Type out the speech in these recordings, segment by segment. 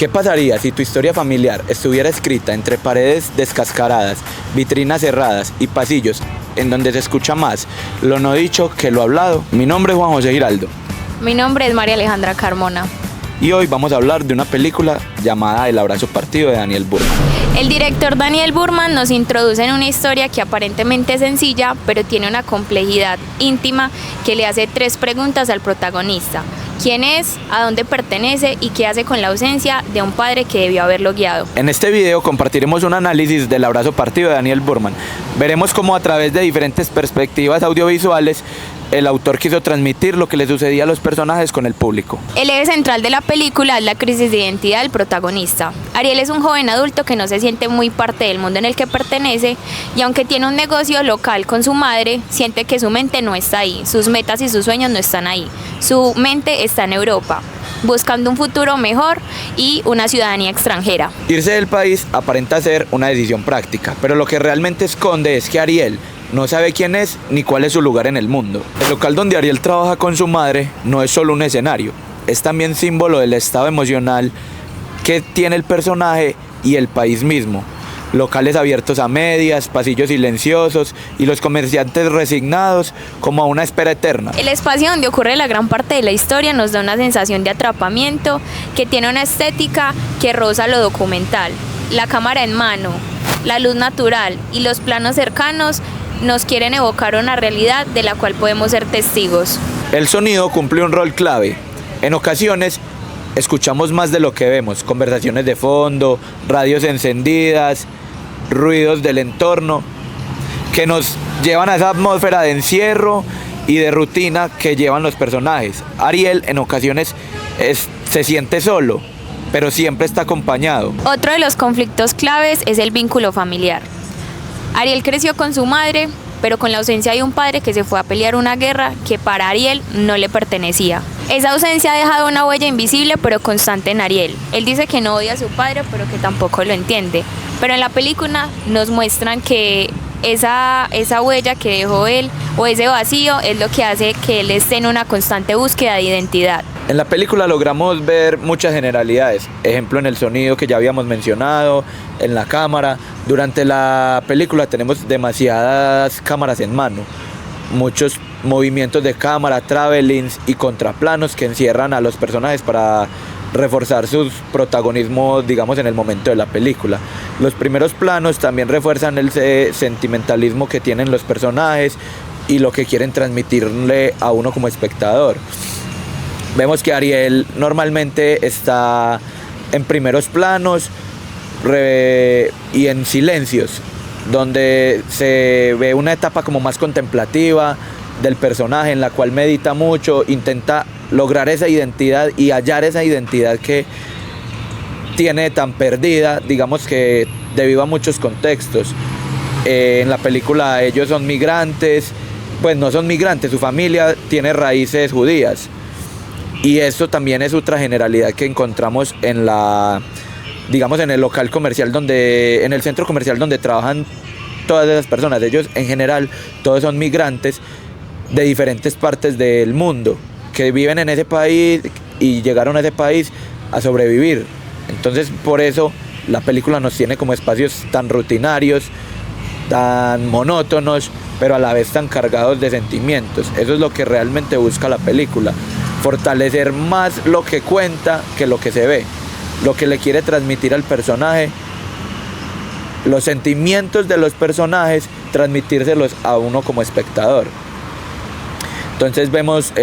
¿Qué pasaría si tu historia familiar estuviera escrita entre paredes descascaradas, vitrinas cerradas y pasillos en donde se escucha más lo no dicho que lo hablado? Mi nombre es Juan José Giraldo. Mi nombre es María Alejandra Carmona. Y hoy vamos a hablar de una película llamada El abrazo partido de Daniel Burman. El director Daniel Burman nos introduce en una historia que aparentemente es sencilla, pero tiene una complejidad íntima que le hace 3 preguntas al protagonista. ¿Quién es? ¿A dónde pertenece? ¿Y qué hace con la ausencia de un padre que debió haberlo guiado? En este video compartiremos un análisis del abrazo partido de Daniel Burman. Veremos cómo a través de diferentes perspectivas audiovisuales el autor quiso transmitir lo que le sucedía a los personajes con el público. El eje central de la película es la crisis de identidad del protagonista. Ariel es un joven adulto que no se siente muy parte del mundo en el que pertenece y aunque tiene un negocio local con su madre, siente que su mente no está ahí, sus metas y sus sueños no están ahí. Su mente está en Europa, buscando un futuro mejor y una ciudadanía extranjera. Irse del país aparenta ser una decisión práctica, pero lo que realmente esconde es que Ariel no sabe quién es ni cuál es su lugar en el mundo. El local donde Ariel trabaja con su madre no es solo un escenario, es también símbolo del estado emocional que tiene el personaje y el país mismo. Locales abiertos a medias, pasillos silenciosos y los comerciantes resignados como a una espera eterna. El espacio donde ocurre la gran parte de la historia nos da una sensación de atrapamiento que tiene una estética que roza lo documental. La cámara en mano, la luz natural y los planos cercanos nos quieren evocar una realidad de la cual podemos ser testigos. El sonido cumple un rol clave. En ocasiones escuchamos más de lo que vemos, conversaciones de fondo, radios encendidas, ruidos del entorno, que nos llevan a esa atmósfera de encierro y de rutina que llevan los personajes. Ariel en ocasiones se siente solo, pero siempre está acompañado. Otro de los conflictos claves es el vínculo familiar. Ariel creció con su madre, pero con la ausencia de un padre que se fue a pelear una guerra que para Ariel no le pertenecía. Esa ausencia ha dejado una huella invisible pero constante en Ariel. Él dice que no odia a su padre, pero que tampoco lo entiende. Pero en la película nos muestran que esa huella que dejó él o ese vacío es lo que hace que él esté en una constante búsqueda de identidad. En la película logramos ver muchas generalidades, ejemplo en el sonido que ya habíamos mencionado, en la cámara. Durante la película tenemos demasiadas cámaras en mano, muchos movimientos de cámara, travelings y contraplanos que encierran a los personajes para reforzar sus protagonismos, digamos, en el momento de la película. Los primeros planos también refuerzan el sentimentalismo que tienen los personajes y lo que quieren transmitirle a uno como espectador. Vemos que Ariel normalmente está en primeros planos y en silencios, donde se ve una etapa como más contemplativa del personaje, en la cual medita mucho, intenta lograr esa identidad y hallar esa identidad que tiene tan perdida, digamos que debido a muchos contextos. En la película ellos son migrantes, pues no son migrantes, su familia tiene raíces judías. Y esto también es otra generalidad que encontramos en en el local comercial en el centro comercial donde trabajan todas esas personas. Ellos en general todos son migrantes de diferentes partes del mundo que viven en ese país y llegaron a ese país a sobrevivir. Entonces por eso la película nos tiene como espacios tan rutinarios, tan monótonos, pero a la vez tan cargados de sentimientos. Eso es lo que realmente busca la película. Fortalecer más lo que cuenta que lo que se ve, lo que le quiere transmitir al personaje, los sentimientos de los personajes, transmitírselos a uno como espectador. Entonces vemos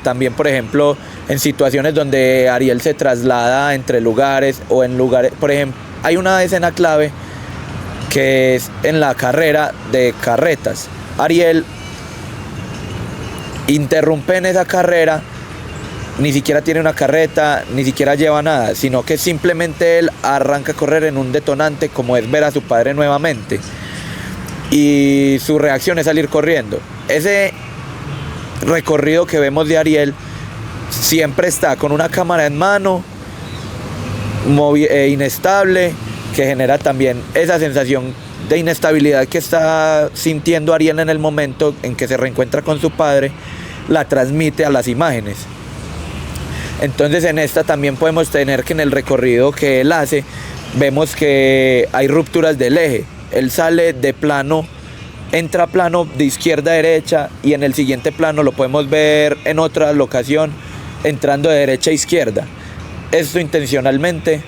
también, por ejemplo, en situaciones donde Ariel se traslada entre lugares o en lugares, por ejemplo, hay una escena clave que es en la carrera de carretas. Ariel interrumpe en esa carrera. Ni siquiera tiene una carreta, ni siquiera lleva nada, sino que simplemente él arranca a correr en un detonante como es ver a su padre nuevamente. Y su reacción es salir corriendo. Ese recorrido que vemos de Ariel siempre está con una cámara en mano, inestable, que genera también esa sensación de inestabilidad que está sintiendo Ariel en el momento en que se reencuentra con su padre, la transmite a las imágenes. Entonces en esta también podemos tener que en el recorrido que él hace, vemos que hay rupturas del eje. Él sale de plano, entra a plano de izquierda a derecha, y en el siguiente plano lo podemos ver en otra locación entrando de derecha a izquierda. Esto intencionalmente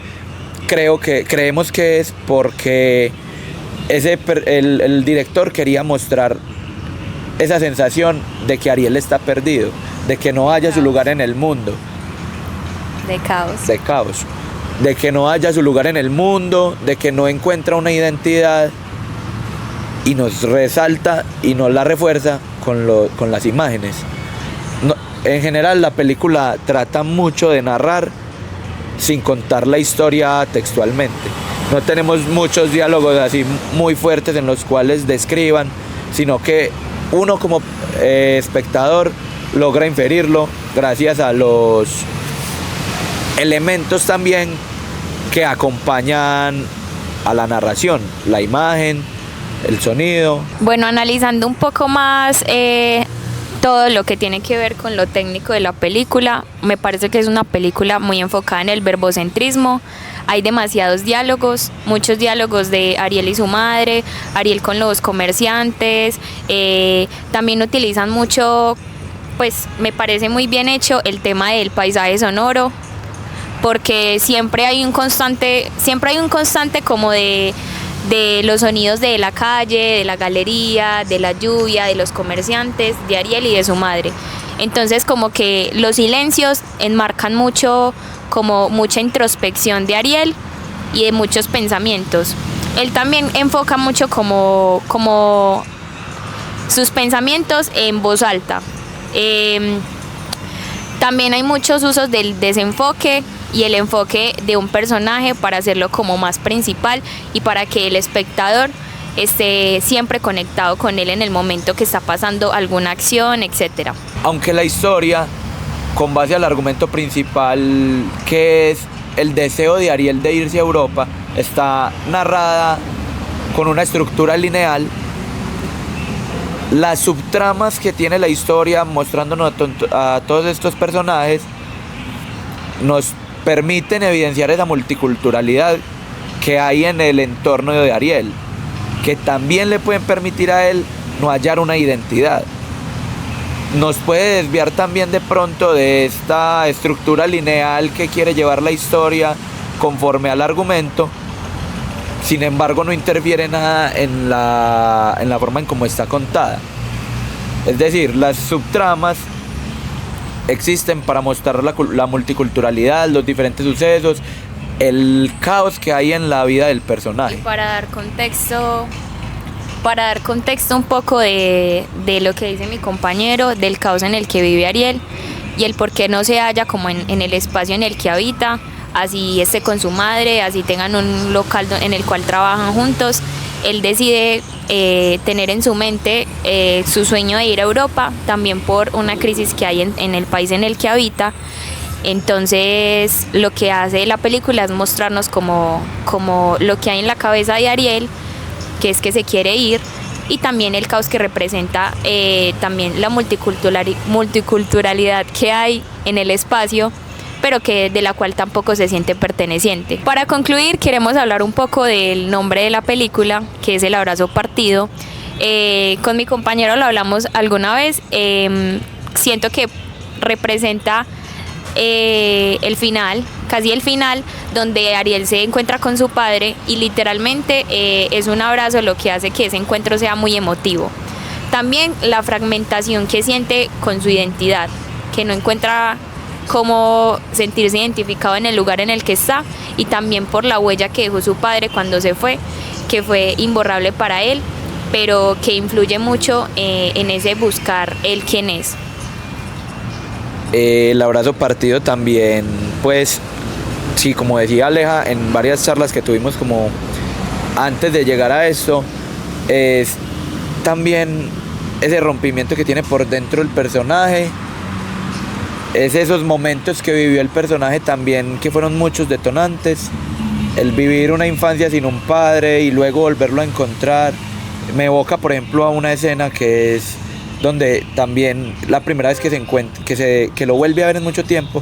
creemos que es porque el director quería mostrar esa sensación de que Ariel está perdido, de que no haya su lugar en el mundo. De caos. De caos. De que no haya su lugar en el mundo, de que no encuentra una identidad, y nos resalta y nos la refuerza con las imágenes. En general la película trata mucho de narrar sin contar la historia textualmente. No tenemos muchos diálogos así muy fuertes en los cuales describan, sino que uno como espectador logra inferirlo gracias a los elementos también que acompañan a la narración, la imagen, el sonido. Bueno, analizando un poco más todo lo que tiene que ver con lo técnico de la película, me parece que es una película muy enfocada en el verbocentrismo. Hay demasiados diálogos, muchos diálogos de Ariel y su madre, Ariel con los comerciantes. También utilizan mucho, pues me parece muy bien hecho el tema del paisaje sonoro, porque siempre hay un constante como de los sonidos de la calle, de la galería, de la lluvia, de los comerciantes, de Ariel y de su madre. Entonces como que los silencios enmarcan mucho, como mucha introspección de Ariel y de muchos pensamientos. Él también enfoca mucho como sus pensamientos en voz alta. También hay muchos usos del desenfoque y el enfoque de un personaje para hacerlo como más principal y para que el espectador esté siempre conectado con él en el momento que está pasando alguna acción, etc. Aunque la historia, con base al argumento principal, que es el deseo de Ariel de irse a Europa, está narrada con una estructura lineal, las subtramas que tiene la historia mostrándonos a todos estos personajes nos permiten evidenciar esa multiculturalidad que hay en el entorno de Ariel, que también le pueden permitir a él no hallar una identidad. Nos puede desviar también de pronto de esta estructura lineal que quiere llevar la historia conforme al argumento. Sin embargo, no interfiere nada en la forma en cómo está contada. Es decir, las subtramas existen para mostrar la multiculturalidad, los diferentes sucesos, el caos que hay en la vida del personaje. Y para dar contexto un poco de lo que dice mi compañero, del caos en el que vive Ariel y el por qué no se halla como en el espacio en el que habita, así esté con su madre, así tengan un local en el cual trabajan juntos. Él decide tener en su mente su sueño de ir a Europa, también por una crisis que hay en el país en el que habita. Entonces lo que hace la película es mostrarnos como lo que hay en la cabeza de Ariel, que es que se quiere ir, y también el caos que representa también la multiculturalidad que hay en el espacio, pero de la cual tampoco se siente perteneciente. Para concluir, queremos hablar un poco del nombre de la película, que es El abrazo partido. Con mi compañero lo hablamos alguna vez. Siento que representa casi el final, donde Ariel se encuentra con su padre y literalmente es un abrazo lo que hace que ese encuentro sea muy emotivo. También la fragmentación que siente con su identidad, que no encuentra cómo sentirse identificado en el lugar en el que está, y también por la huella que dejó su padre cuando se fue, que fue imborrable para él, pero que influye mucho en ese buscar el quién es. El abrazo partido también, pues sí, como decía Aleja en varias charlas que tuvimos como antes de llegar a esto, es también ese rompimiento que tiene por dentro el personaje. Es esos momentos que vivió el personaje también, que fueron muchos detonantes. El vivir una infancia sin un padre y luego volverlo a encontrar. Me evoca, por ejemplo, a una escena que es donde también la primera vez que se encuentra, que lo vuelve a ver en mucho tiempo,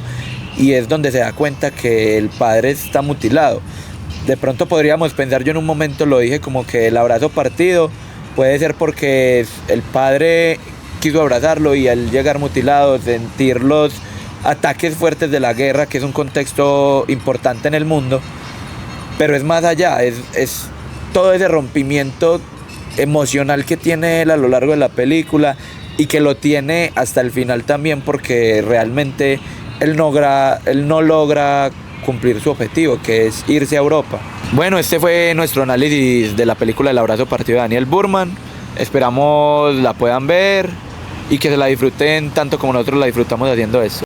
y es donde se da cuenta que el padre está mutilado. De pronto podríamos pensar, yo en un momento lo dije como que el abrazo partido puede ser porque el padre quiso abrazarlo y al llegar mutilado sentir los ataques fuertes de la guerra, que es un contexto importante en el mundo, pero es más allá, es todo ese rompimiento emocional que tiene él a lo largo de la película y que lo tiene hasta el final también, porque realmente él no logra cumplir su objetivo, que es irse a Europa. Bueno, este fue nuestro análisis de la película El abrazo partido de Daniel Burman. Esperamos la puedan ver y que se la disfruten tanto como nosotros la disfrutamos haciendo esto.